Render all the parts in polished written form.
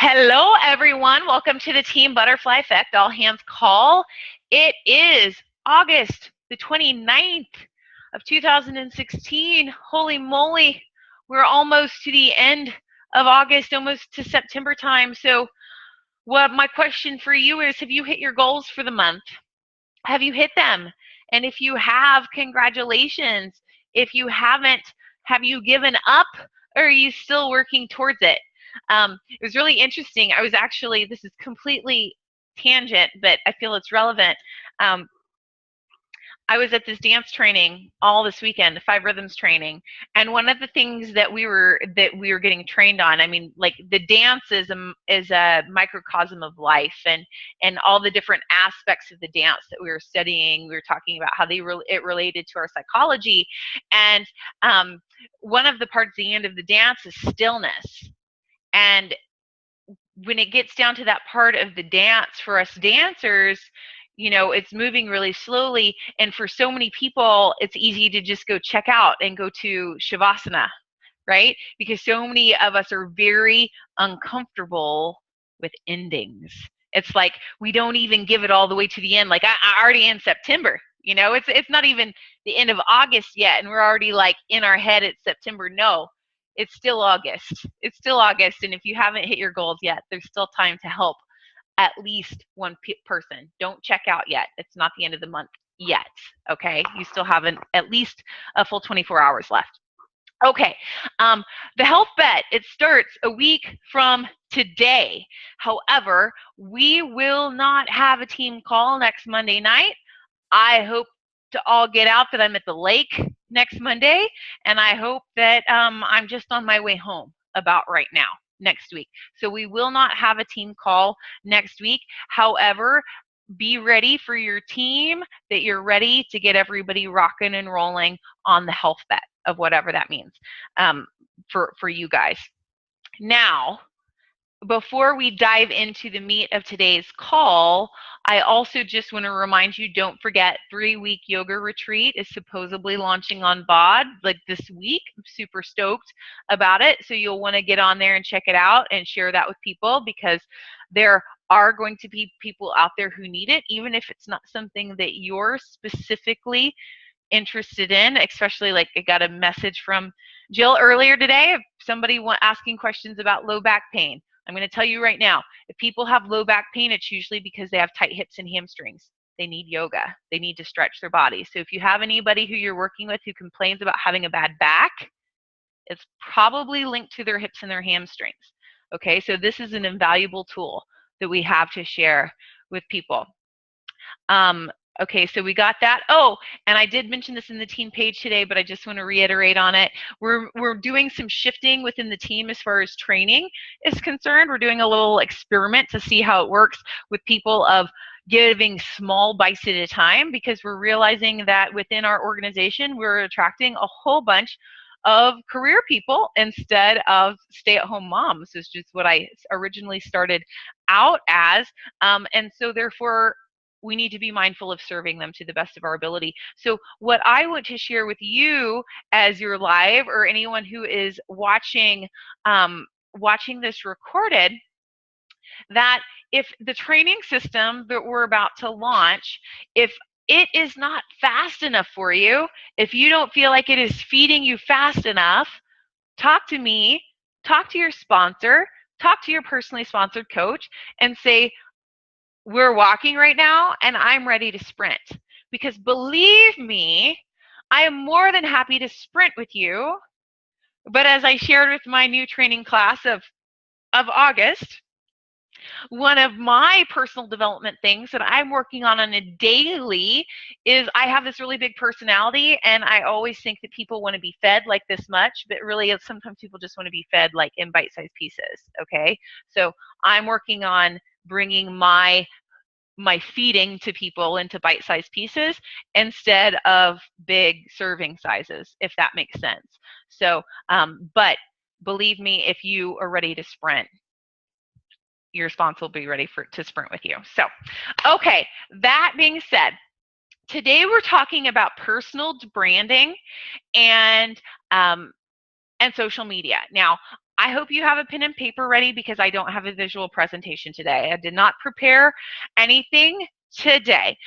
Hello, everyone. Welcome to the Team Butterfly Effect All Hands Call. It is August the 29th of 2016. Holy moly, we're almost to the end of August, almost to September time. So what my question for you is, have you hit your goals for the month? Have you hit them? And if you have, congratulations. If you haven't, have you given up, or are you still working towards it? It was really interesting. I was actually, this is completely tangent, but I feel it's relevant. I was at this dance training all this weekend, the 5 rhythms training, and one of the things that we were getting trained on. I mean, like the dance is a microcosm of life, and all the different aspects of the dance that we were studying. We were talking about how it related to our psychology, and one of the parts at the end of the dance is stillness. And when it gets down to that part of the dance, for us dancers, it's moving really slowly. And for so many people, it's easy to just go check out and go to Shavasana, right? Because so many of us are very uncomfortable with endings. It's like we don't even give it all the way to the end. Like I already in September, it's not even the end of August yet, and we're already like in our head it's September. No, it's still August. It's still August, and if you haven't hit your goals yet, there's still time to help at least one person. Don't check out yet. It's not the end of the month yet, okay? You still have at least a full 24 hours left. Okay, the health bet, it starts a week from today. However, we will not have a team call next Monday night. I hope to all get out that I'm at the lake next Monday, and I hope that I'm just on my way home about right now next week. So we will not have a team call next week. However, be ready for your team, that you're ready to get everybody rocking and rolling on the health bet of whatever that means for you guys. Now, before we dive into the meat of today's call, I also just want to remind you, don't forget, 3-week yoga retreat is supposedly launching on BOD like this week. I'm super stoked about it. So you'll want to get on there and check it out and share that with people, because there are going to be people out there who need it, even if it's not something that you're specifically interested in. Especially, like, I got a message from Jill earlier today of somebody asking questions about low back pain. I'm going to tell you right now, if people have low back pain, it's usually because they have tight hips and hamstrings. They need yoga. They need to stretch their body. So if you have anybody who you're working with who complains about having a bad back, it's probably linked to their hips and their hamstrings. Okay, so this is an invaluable tool that we have to share with people. Okay, so we got that. Oh, and I did mention this in the team page today, but I just want to reiterate on it. We're doing some shifting within the team as far as training is concerned. We're doing a little experiment to see how it works with people of giving small bites at a time, because we're realizing that within our organization, we're attracting a whole bunch of career people instead of stay-at-home moms. Is just what I originally started out as. And so therefore, we need to be mindful of serving them to the best of our ability. So what I want to share with you as you're live, or anyone who is watching this recorded, that if the training system that we're about to launch, if it is not fast enough for you, if you don't feel like it is feeding you fast enough, talk to me, talk to your sponsor, talk to your personally sponsored coach, and say, we're walking right now and I'm ready to sprint. Because believe me, I am more than happy to sprint with you. But as I shared with my new training class of August, one of my personal development things that I'm working on a daily is, I have this really big personality, and I always think that people want to be fed like this much, but really sometimes people just want to be fed like in bite-sized pieces. Okay, so I'm working on bringing my feeding to people into bite-sized pieces instead of big serving sizes, if that makes sense. So, but believe me, if you are ready to sprint, your sponsor will be ready to sprint with you. So, okay, that being said, today we're talking about personal branding and social media. Now, I hope you have a pen and paper ready because I don't have a visual presentation today. I did not prepare anything today.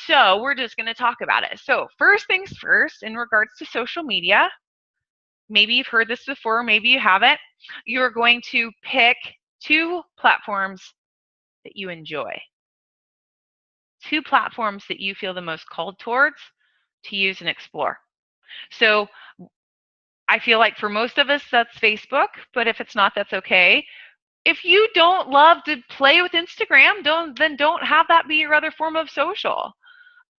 So we're just going to talk about it. So first things first, in regards to social media, maybe you've heard this before, maybe you haven't. You're going to pick 2 platforms that you enjoy. 2 platforms that you feel the most called towards to use and explore. So I feel like for most of us, that's Facebook, but if it's not, that's okay. If you don't love to play with Instagram, then don't have that be your other form of social.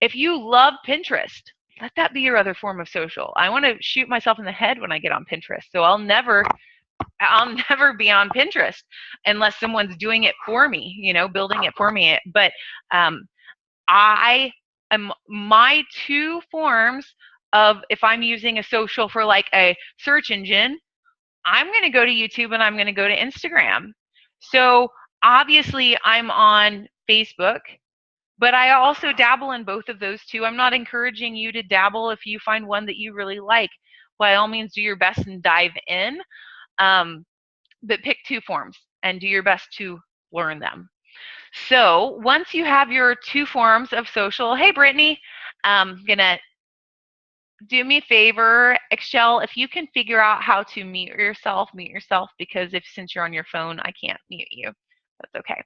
If you love Pinterest, let that be your other form of social. I want to shoot myself in the head when I get on Pinterest. So I'll never be on Pinterest unless someone's doing it for me, building it for me. But I am my 2 forms of, if I'm using a social for like a search engine, I'm going to go to YouTube and I'm going to go to Instagram. So obviously I'm on Facebook, but I also dabble in both of those 2. I'm not encouraging you to dabble. If you find one that you really like, by all means do your best and dive in. But pick 2 forms and do your best to learn them. So once you have your 2 forms of social, hey Brittany, gonna do me a favor, Excel, if you can figure out how to mute yourself, because since you're on your phone, I can't mute you. That's okay.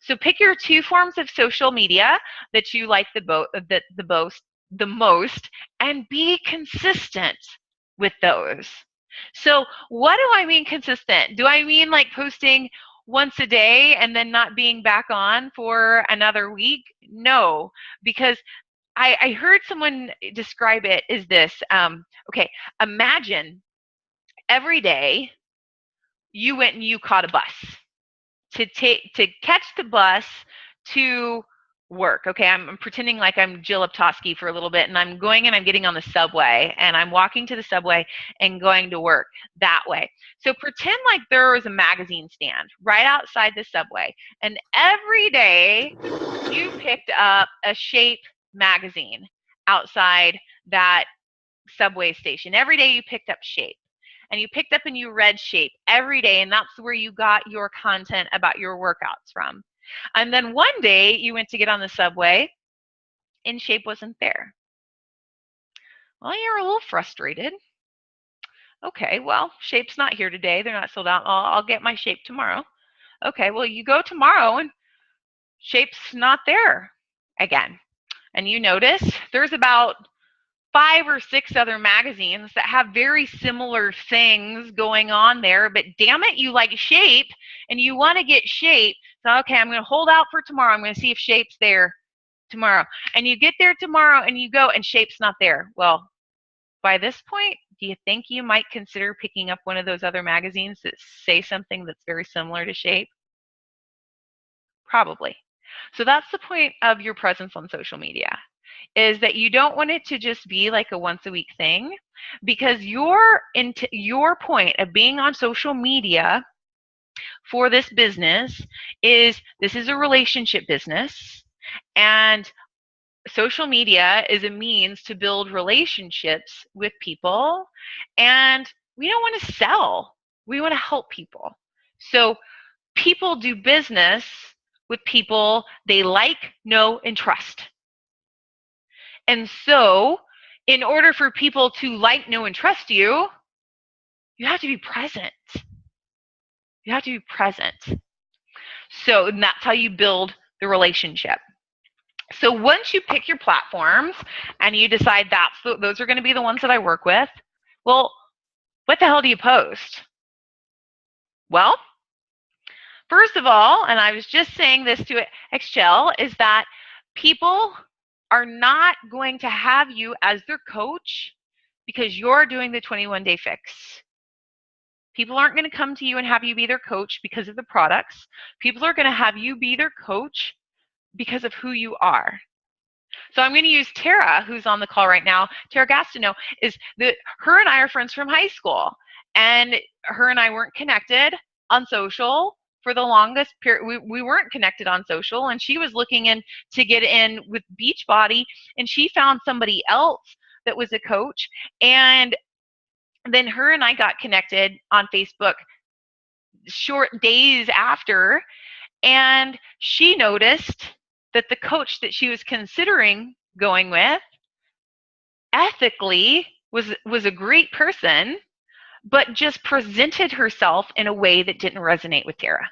So pick your 2 forms of social media that you like the most, and be consistent with those. So what do I mean consistent? Do I mean like posting once a day and then not being back on for another week? No, because I heard someone describe it as this. Okay, imagine every day you went and you caught a bus to catch the bus to work. Okay, I'm pretending like I'm Jill Optosky for a little bit, and I'm going and I'm getting on the subway, and I'm walking to the subway and going to work that way. So pretend like there was a magazine stand right outside the subway, and every day you picked up a Shape magazine outside that subway station. Every day you picked up Shape. And you picked up and you read Shape every day, and that's where you got your content about your workouts from. And then one day you went to get on the subway and Shape wasn't there. Well, you're a little frustrated. Okay, well, Shape's not here today. They're not sold out. I'll get my Shape tomorrow. Okay, well, you go tomorrow and Shape's not there again. And you notice there's about 5 or 6 other magazines that have very similar things going on there, but damn it, you like Shape and you want to get Shape. So, okay, I'm going to hold out for tomorrow. I'm going to see if Shape's there tomorrow. And you get there tomorrow and you go and Shape's not there. Well, by this point, do you think you might consider picking up one of those other magazines that say something that's very similar to Shape? Probably. So that's the point of your presence on social media, is that you don't want it to just be like a once a week thing, because your point of being on social media for this business is, this is a relationship business, and social media is a means to build relationships with people, and we don't want to sell. We want to help people. So people do business with people they like, know, and trust. And so in order for people to like, know, and trust you, you have to be present. You have to be present. So that's how you build the relationship. So once you pick your platforms and you decide those are going to be the ones that I work with, well, what the hell do you post? Well, first of all, and I was just saying this to Excel, is that people are not going to have you as their coach because you're doing the 21-day fix. People aren't going to come to you and have you be their coach because of the products. People are going to have you be their coach because of who you are. So I'm going to use Tara, who's on the call right now. Tara Gastineau, her and I are friends from high school, and her and I weren't connected on social for the longest period. We weren't connected on social, and she was looking in to get in with Beachbody, and she found somebody else that was a coach, and then her and I got connected on Facebook short days after, and she noticed that the coach that she was considering going with ethically was a great person, but just presented herself in a way that didn't resonate with Tara.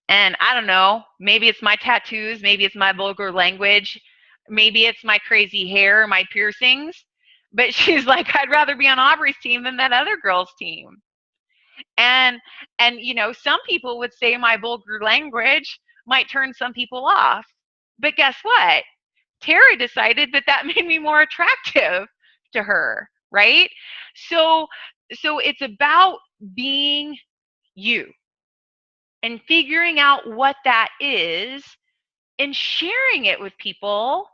And I don't know, maybe it's my tattoos, maybe it's my vulgar language, maybe it's my crazy hair, my piercings, but she's like, I'd rather be on Aubrey's team than that other girl's team. And you know, some people would say my vulgar language might turn some people off. But guess what? Tara decided that that made me more attractive to her, right? So it's about being you and figuring out what that is and sharing it with people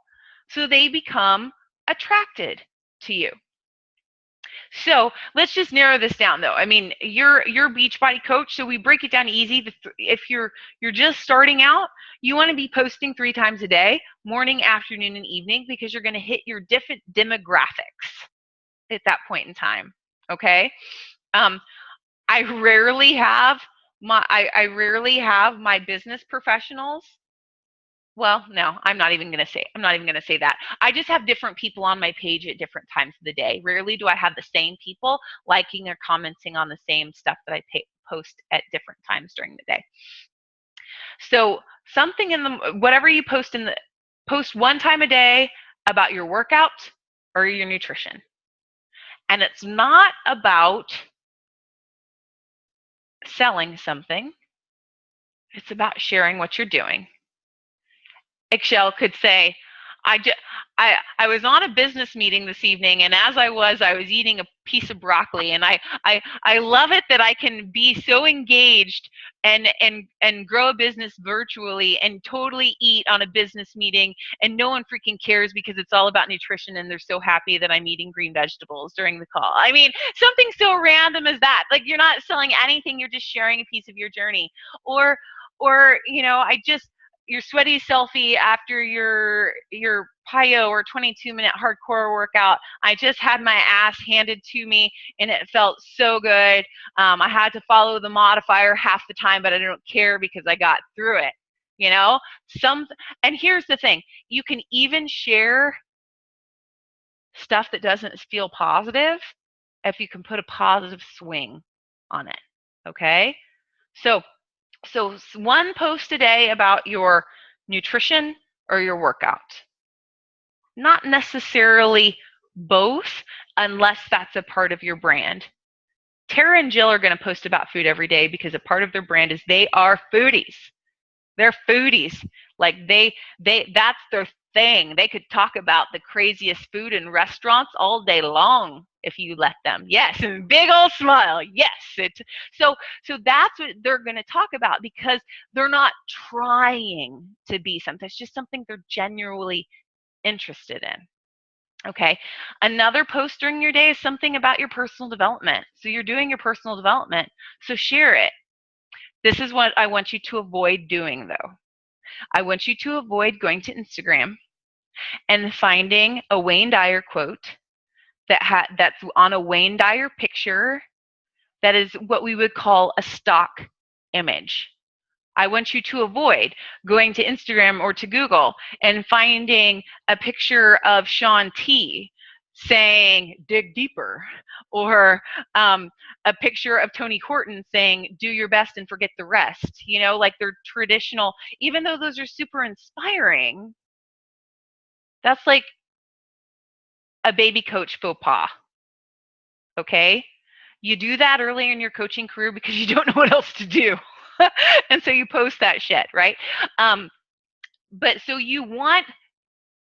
so they become attracted to you. So let's just narrow this down, though. I mean, you're Beachbody coach, so we break it down easy. If you're just starting out, you want to be posting 3 times a day, morning, afternoon, and evening, because you're going to hit your different demographics at that point in time. Okay. I rarely have my business professionals. Well, no, I'm not even going to say that. I just have different people on my page at different times of the day. Rarely do I have the same people liking or commenting on the same stuff that I post at different times during the day. So something in the whatever you post post 1 time a day about your workout or your nutrition. And it's not about selling something. It's about sharing what you're doing. Eggshell could say, I was on a business meeting this evening, and as I was eating a piece of broccoli, and I love it that I can be so engaged and grow a business virtually and totally eat on a business meeting, and no one freaking cares because it's all about nutrition, and they're so happy that I'm eating green vegetables during the call. I mean, something so random as that. Like, you're not selling anything, you're just sharing a piece of your journey. Or you know, your sweaty selfie after your PIO or 22-minute hardcore workout. I just had my ass handed to me and it felt so good. I had to follow the modifier half the time, but I don't care because I got through it. You know, and here's the thing: you can even share stuff that doesn't feel positive if you can put a positive swing on it. Okay, so 1 post a day about your nutrition or your workout. Not necessarily both, unless that's a part of your brand. Tara and Jill are going to post about food every day because a part of their brand is they are foodies. They're foodies. Like that's their thing. They could talk about the craziest food in restaurants all day long if you let them. Yes, and big old smile. Yes. So that's what they're going to talk about because they're not trying to be something. It's just something they're genuinely interested in. Okay. Another post during your day is something about your personal development. So you're doing your personal development. So share it. This is what I want you to avoid doing, though. I want you to avoid going to Instagram and finding a Wayne Dyer quote that's on a Wayne Dyer picture that is what we would call a stock image. I want you to avoid going to Instagram or to Google and finding a picture of Shaun T saying dig deeper, or a picture of Tony Horton saying do your best and forget the rest. You know, like they're traditional, even though those are super inspiring, that's like a baby coach faux pas. Okay, you do that early in your coaching career because you don't know what else to do. And so you post that shit, right? But so you want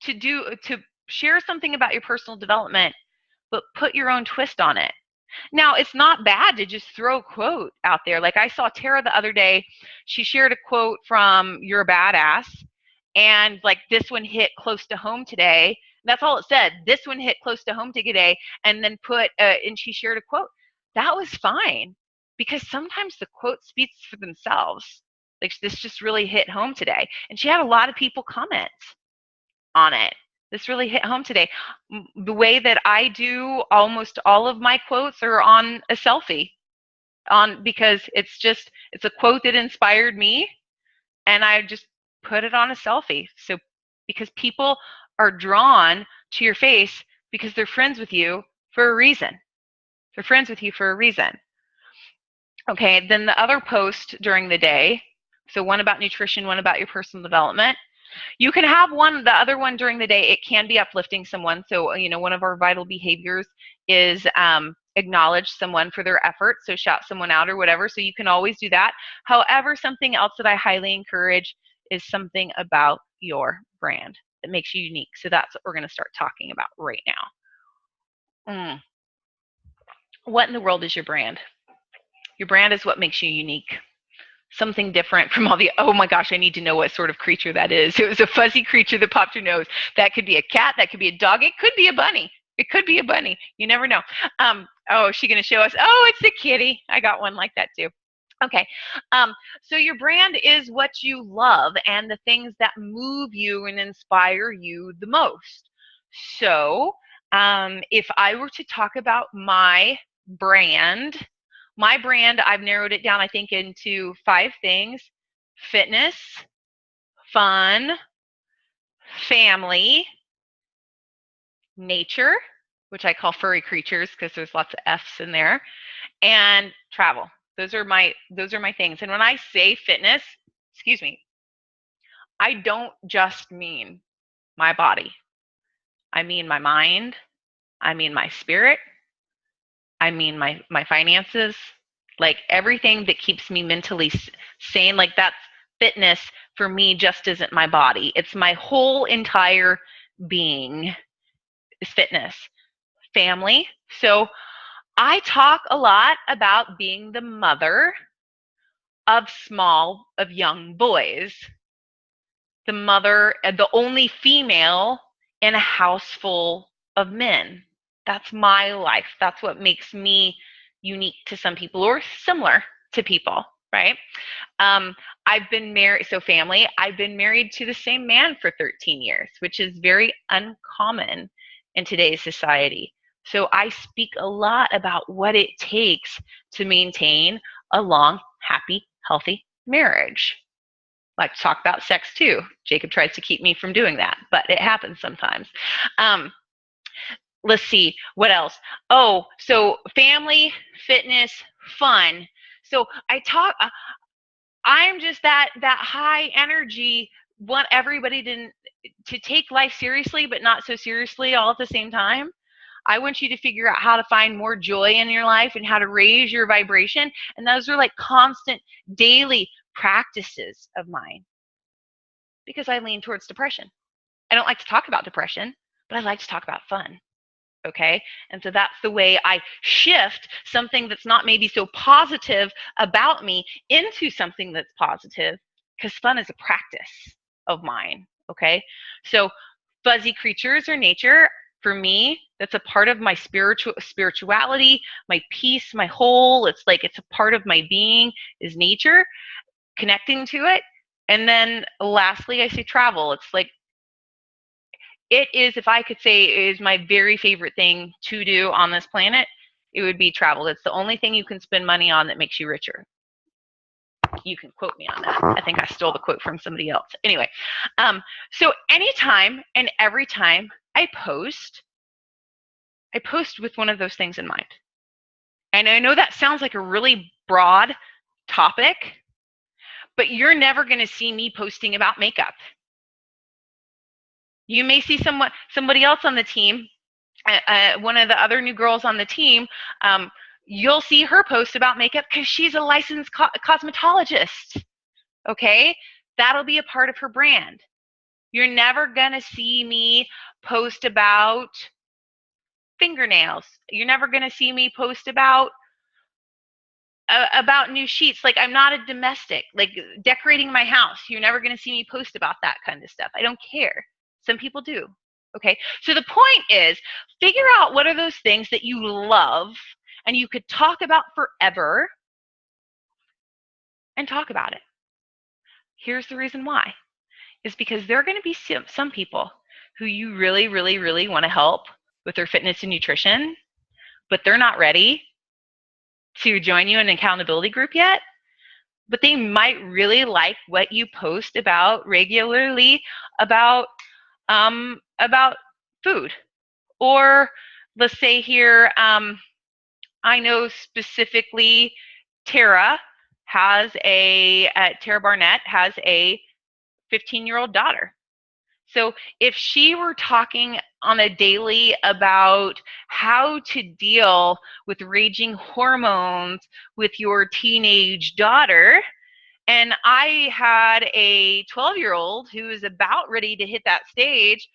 to share something about your personal development, but put your own twist on it. Now, it's not bad to just throw a quote out there. Like I saw Tara the other day, she shared a quote from You're a Badass, and like this one hit close to home today. That's all it said. This one hit close to home today, and then and she shared a quote. That was fine, because sometimes the quote speaks for themselves. Like, this just really hit home today, and she had a lot of people comment on it. This really hit home today. The way that I do almost all of my quotes are on a selfie, because it's a quote that inspired me, and I just put it on a selfie. So because people are drawn to your face because they're friends with you for a reason. They're friends with you for a reason. Okay, then the other post during the day, so one about nutrition, one about your personal development. You can have the other one during the day. It can be uplifting someone. So, one of our vital behaviors is acknowledge someone for their effort. So shout someone out or whatever. So you can always do that. However, something else that I highly encourage is something about your brand that makes you unique. So that's what we're going to start talking about right now. What in the world is your brand? Your brand is what makes you unique. Something different from all the, oh my gosh, I need to know what sort of creature that is. It was a fuzzy creature that popped your nose. That could be a cat. That could be a dog. It could be a bunny. It could be a bunny. You never know. Oh, is she going to show us? Oh, it's a kitty. I got one like that too. Okay. So your brand is what you love and the things that move you and inspire you the most. So if I were to talk about my brand, I've narrowed it down, I think, into 5 things: fitness, fun, family, nature, which I call furry creatures because there's lots of F's in there, and travel. Those are my things. And when I say fitness, excuse me, I don't just mean my body. I mean my mind, I mean my spirit, I mean my finances, like everything that keeps me mentally sane. Like that's fitness for me. Just isn't my body, it's my whole entire being is fitness. Family, so I talk a lot about being the mother of young boys, the mother, the only female in a house full of men. That's my life. That's what makes me unique to some people or similar to people, right? I've been married, so family, I've been married to the same man for 13 years, which is very uncommon in today's society. So I speak a lot about what it takes to maintain a long, happy, healthy marriage. I like to talk about sex too. Jacob tries to keep me from doing that, but it happens sometimes. Let's see, what else? Oh, so family, fitness, fun. So I'm just that high energy, want everybody to take life seriously, but not so seriously all at the same time. I want you to figure out how to find more joy in your life and how to raise your vibration. And those are like constant daily practices of mine, because I lean towards depression. I don't like to talk about depression, but I like to talk about fun. Okay. And so that's the way I shift something that's not maybe so positive about me into something that's positive, because fun is a practice of mine. Okay. So fuzzy creatures or nature, for me, that's a part of my spirituality, my peace, my whole. It's like it's a part of my being is nature, connecting to it. And then lastly, I say travel. It's like it is, if I could say, it is my very favorite thing to do on this planet, it would be travel. It's the only thing you can spend money on that makes you richer. You can quote me on that. I think I stole the quote from somebody else. Anyway, so anytime and every time I post with one of those things in mind. And I know that sounds like a really broad topic, but you're never going to see me posting about makeup. You may see somebody else on the team, one of the other new girls on the team, you'll see her post about makeup because she's a licensed cosmetologist. Okay? That'll be a part of her brand. You're never going to see me post about fingernails. You're never going to see me post about new sheets. Like, I'm not a domestic. Like, decorating my house, you're never going to see me post about that kind of stuff. I don't care. Some people do. Okay, so the point is, figure out what are those things that you love and you could talk about forever, and talk about it. Here's the reason why. Is because there are going to be some people who you really, really, really want to help with their fitness and nutrition, but they're not ready to join you in an accountability group yet, but they might really like what you post about regularly about food. Or let's say here, I know specifically Tara Tara Barnett has a 15-year-old daughter. So if she were talking on a daily about how to deal with raging hormones with your teenage daughter, and I had a 12-year-old who is about ready to hit that stage,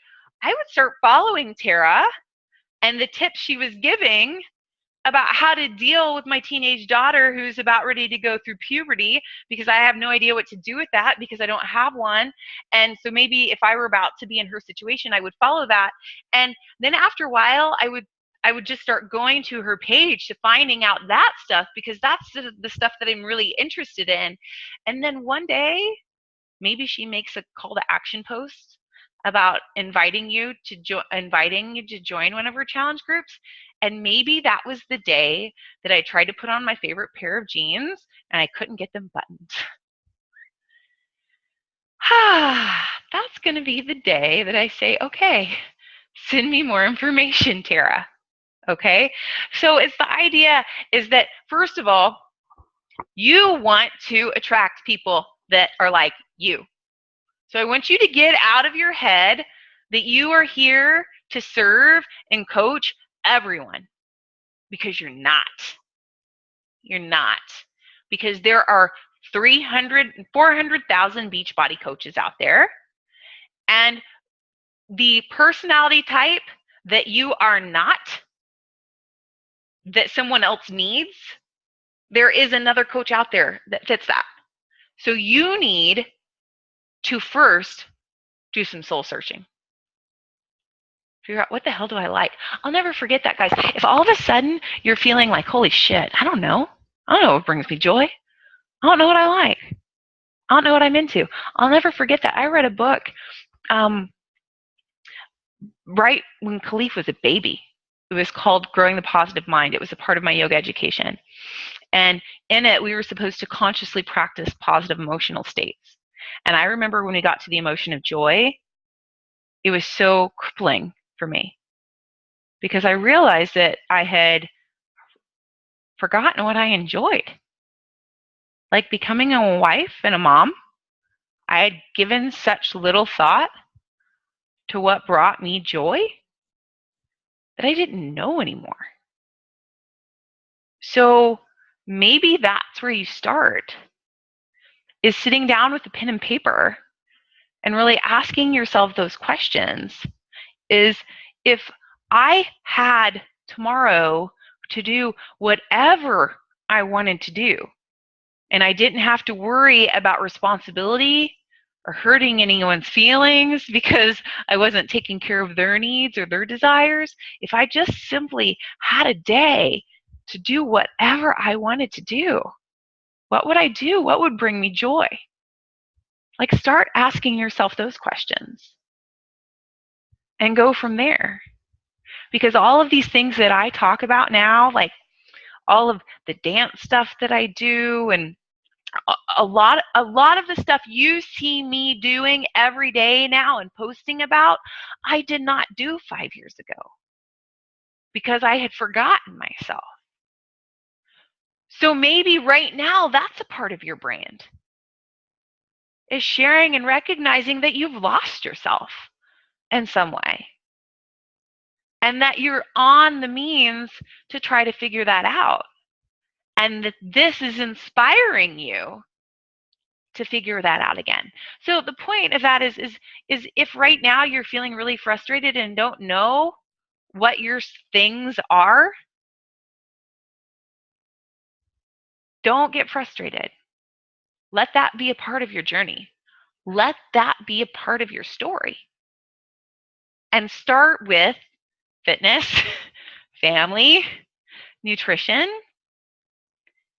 I would start following Tara and the tips she was giving about how to deal with my teenage daughter who's about ready to go through puberty, because I have no idea what to do with that because I don't have one. And so maybe if I were about to be in her situation, I would follow that. And then after a while, I would just start going to her page to finding out that stuff, because that's the stuff that I'm really interested in. And then one day, maybe she makes a call to action post about inviting you to join one of her challenge groups. And maybe that was the day that I tried to put on my favorite pair of jeans and I couldn't get them buttoned. That's going to be the day that I say, okay, send me more information, Tara. Okay? So it's the idea is that, first of all, you want to attract people that are like you. So I want you to get out of your head that you are here to serve and coach everyone, because you're not. You're not. Because there are 400,000 Beachbody coaches out there. And the personality type that you are not, that someone else needs, there is another coach out there that fits that. So you need to first do some soul searching. Figure out, what the hell do I like? I'll never forget that, guys. If all of a sudden you're feeling like, holy shit, I don't know what brings me joy. I don't know what I like. I don't know what I'm into. I'll never forget that. I read a book right when Khalif was a baby. It was called Growing the Positive Mind. It was a part of my yoga education. And in it, we were supposed to consciously practice positive emotional states. And I remember when we got to the emotion of joy, it was so crippling for me, because I realized that I had forgotten what I enjoyed. Like becoming a wife and a mom, I had given such little thought to what brought me joy that I didn't know anymore. So maybe that's where you start, is sitting down with a pen and paper and really asking yourself those questions. Is, if I had tomorrow to do whatever I wanted to do, and I didn't have to worry about responsibility or hurting anyone's feelings because I wasn't taking care of their needs or their desires, if I just simply had a day to do whatever I wanted to do, what would I do? What would bring me joy? Like, start asking yourself those questions and go from there. Because all of these things that I talk about now, like all of the dance stuff that I do, and a lot of the stuff you see me doing every day now and posting about, I did not do 5 years ago because I had forgotten myself. So maybe right now that's a part of your brand, is sharing and recognizing that you've lost yourself in some way, and that you're on the means to try to figure that out, and that this is inspiring you to figure that out again. So the point of that is if right now you're feeling really frustrated and don't know what your things are, don't get frustrated. Let that be a part of your journey. Let that be a part of your story. And start with fitness, family, nutrition,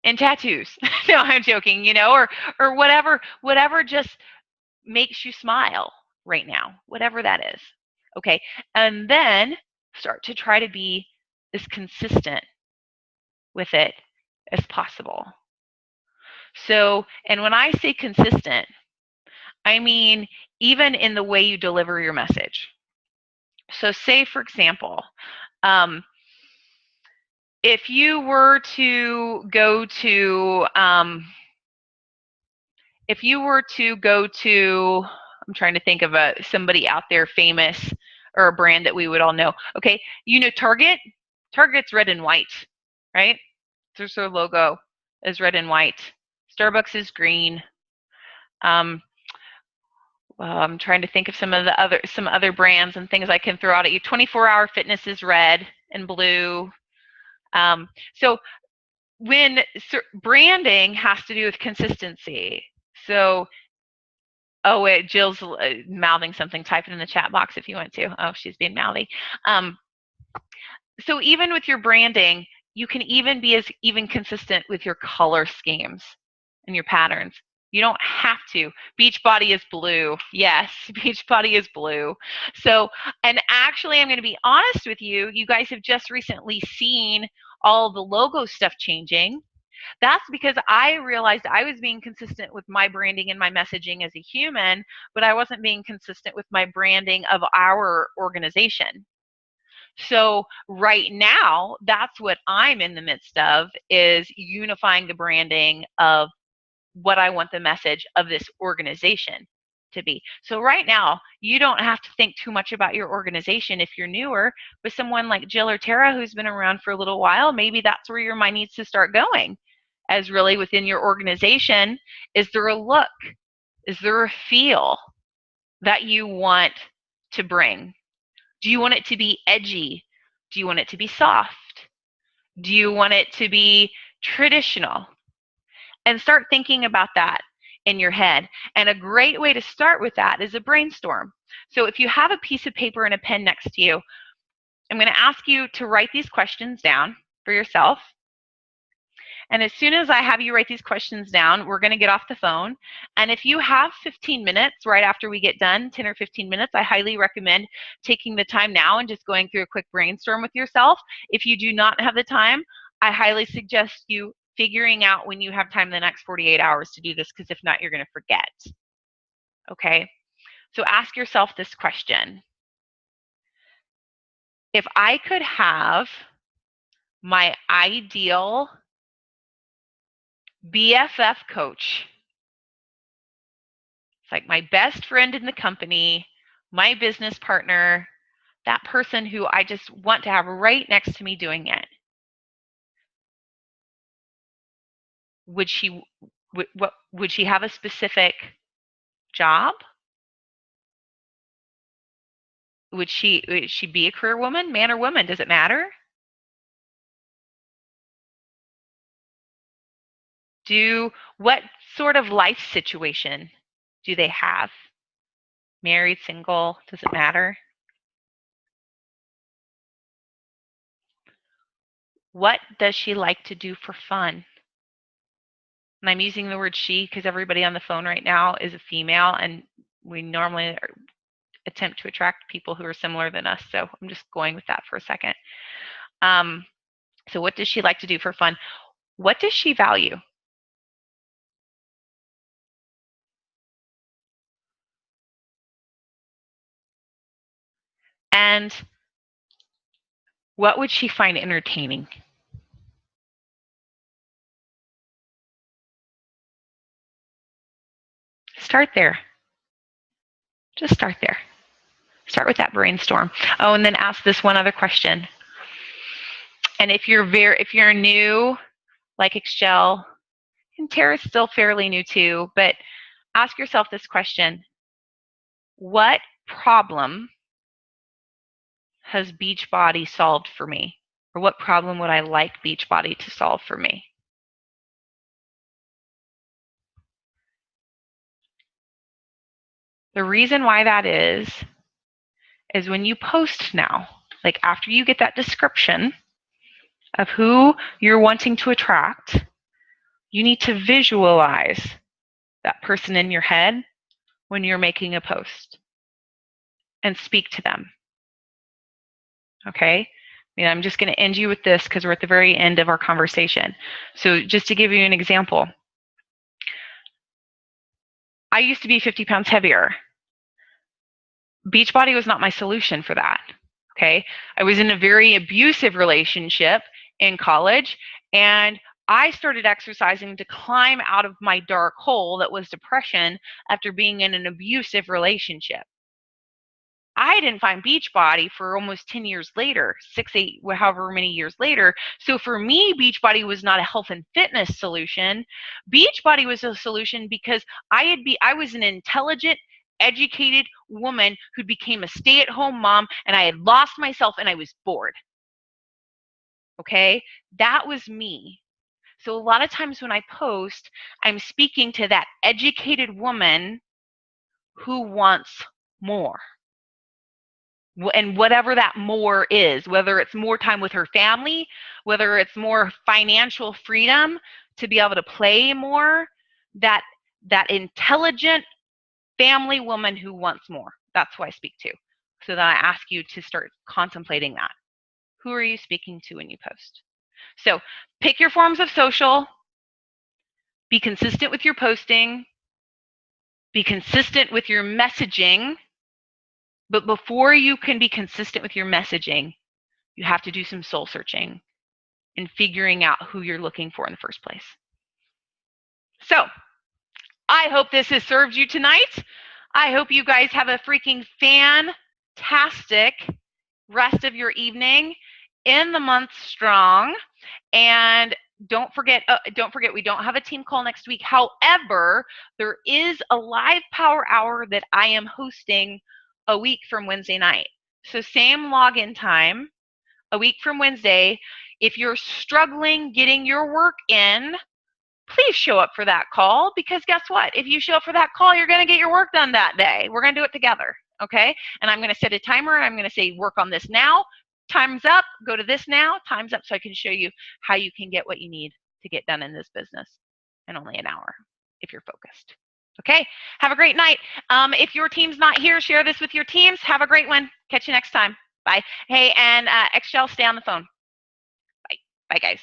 and tattoos. No, I'm joking, or whatever just makes you smile right now, whatever that is. Okay, and then start to try to be as consistent with it as possible. So, and when I say consistent, I mean even in the way you deliver your message. So, say for example, um, if you were to go to, I'm trying to think of somebody out there famous or a brand that we would all know. Okay, you know Target. Target's red and white, right? There's their logo is red and white. Starbucks is green. Um, well, I'm trying to think of some other brands and things I can throw out at you. 24-hour fitness is red and blue. So when branding has to do with consistency. So, oh wait, Jill's mouthing something. Type it in the chat box if you want to. Oh, she's being mouthy. So even with your branding, you can even be even consistent with your color schemes and your patterns. You don't have to. Beachbody is blue. Yes, Beachbody is blue. So, and actually, I'm going to be honest with you. You guys have just recently seen all the logo stuff changing. That's because I realized I was being consistent with my branding and my messaging as a human, but I wasn't being consistent with my branding of our organization. So right now, that's what I'm in the midst of, is unifying the branding of what I want the message of this organization to be. So right now, you don't have to think too much about your organization if you're newer. But someone like Jill or Tara, who's been around for a little while, maybe that's where your mind needs to start going, as really within your organization. Is there a look? Is there a feel that you want to bring? Do you want it to be edgy? Do you want it to be soft? Do you want it to be traditional? And start thinking about that in your head. And a great way to start with that is a brainstorm. So if you have a piece of paper and a pen next to you, I'm going to ask you to write these questions down for yourself. And as soon as I have you write these questions down, we're going to get off the phone. And if you have 15 minutes right after we get done, 10 or 15 minutes, I highly recommend taking the time now and just going through a quick brainstorm with yourself. If you do not have the time, I highly suggest you figuring out when you have time the next 48 hours to do this, because if not, you're going to forget. Okay? So ask yourself this question. If I could have my ideal BFF coach, it's like my best friend in the company, my business partner, that person who I just want to have right next to me doing it, would she have a specific job? Would she be a career woman, man or woman? Does it matter? What sort of life situation do they have? Married, single, does it matter? What does she like to do for fun? And I'm using the word she because everybody on the phone right now is a female, and we normally attempt to attract people who are similar than us. So I'm just going with that for a second. So what does she like to do for fun? What does she value? And what would she find entertaining? Start there. Just start there. Start with that brainstorm. Oh, and then ask this one other question. And if you're new, like Excel, and Tara's still fairly new too, but ask yourself this question. What problem has Beachbody solved for me? Or what problem would I like Beachbody to solve for me? The reason why that is when you post now, like after you get that description of who you're wanting to attract, you need to visualize that person in your head when you're making a post and speak to them. Okay? I'm just going to end you with this because we're at the very end of our conversation. So just to give you an example, I used to be 50 pounds heavier. Beachbody was not my solution for that. Okay? I was in a very abusive relationship in college, and I started exercising to climb out of my dark hole that was depression after being in an abusive relationship. I didn't find Beachbody for almost 10 years later, 6, 8, however many years later. So for me, Beachbody was not a health and fitness solution. Beachbody was a solution because I was an intelligent, educated woman who became a stay-at-home mom, and I had lost myself and I was bored. Okay? That was me. So a lot of times when I post, I'm speaking to that educated woman who wants more. And whatever that more is, whether it's more time with her family, whether it's more financial freedom to be able to play more, that intelligent family woman who wants more. That's who I speak to. So then I ask you to start contemplating that. Who are you speaking to when you post? So pick your forms of social, be consistent with your posting, be consistent with your messaging. But before you can be consistent with your messaging, you have to do some soul searching and figuring out who you're looking for in the first place. So I hope this has served you tonight. I hope you guys have a freaking fantastic rest of your evening in the month strong. And don't forget, we don't have a team call next week. However, there is a live power hour that I am hosting a week from Wednesday night. So same login time, a week from Wednesday. If you're struggling getting your work in, please show up for that call, because guess what? If you show up for that call, you're going to get your work done that day. We're going to do it together, okay? And I'm going to set a timer. I'm going to say, work on this now. Time's up. Go to this now. Time's up, so I can show you how you can get what you need to get done in this business in only an hour if you're focused. Okay? Have a great night. If your team's not here, share this with your teams. Have a great one. Catch you next time. Bye. Hey, and Excel, stay on the phone. Bye. Bye, guys.